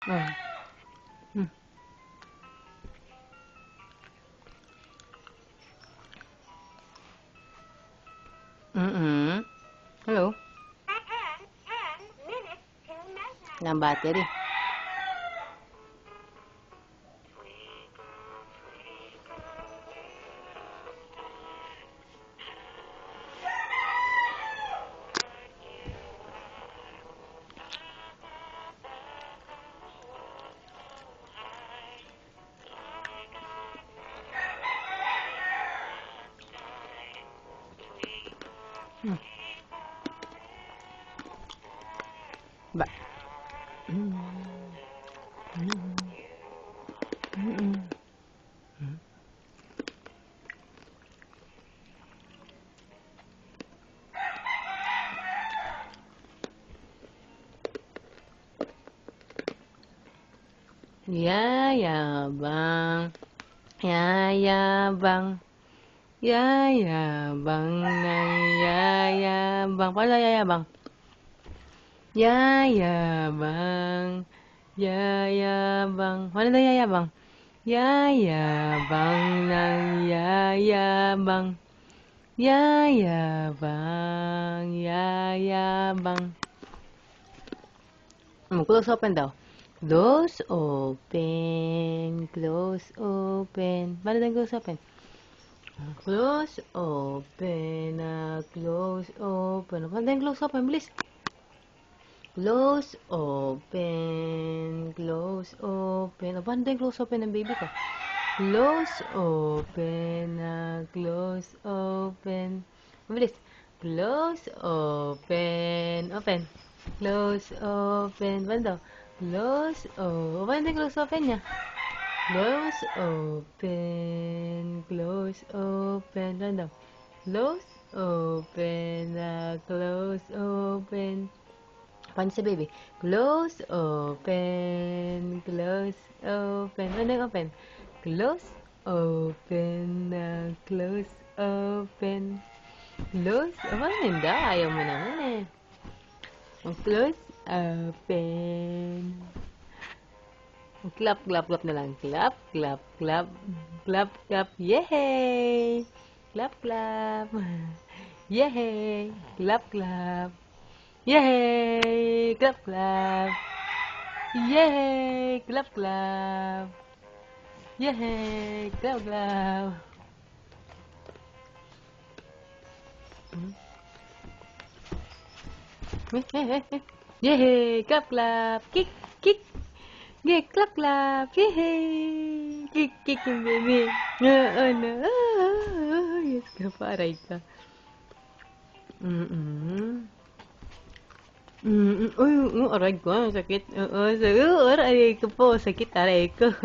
Oh. Hmm. Hello. Na battery. Hmm. Ba. Mm. Mm. Mm. Mm. Yayabang, yayabang, yayabang ng yayabang. Paano yayabang? Yayabang, yayabang. Paano na yayabang? Yayabang ng yayabang. Yayabang, yayabang. Close open daw. Close open, close open. Paano na close open? Close open, close open. Paano na close open? Bilis. Close open, close open. Paano na close open ng baby ko? Close open, close open. Bilis. Close open, open. Close open. Paano daw? Close open. Paano na close open niya? Close open, close open. Paano daw? Close open, close open. Paano sa baby? Close open, close open. Paano yung open? Close open, close open. Close? Paano hindi? Ayaw mo naman eh. Close open. Clap, clap, clap na lang. Clap, clap, clap. Clap, clap. Yay! Clap, clap. Yay! Clap, clap. Yay! Clap, clap. Yay! Clap, clap. Yay! Clap, clap. Yay! Clap, clap. Kick, kick. Yay! Clap, clap. Yay! Kick, kick yung baby. Oh, no. Yes ka, paray ka. Uy, aray ko, sakit. Oo, aray ko po, sakit, aray ko.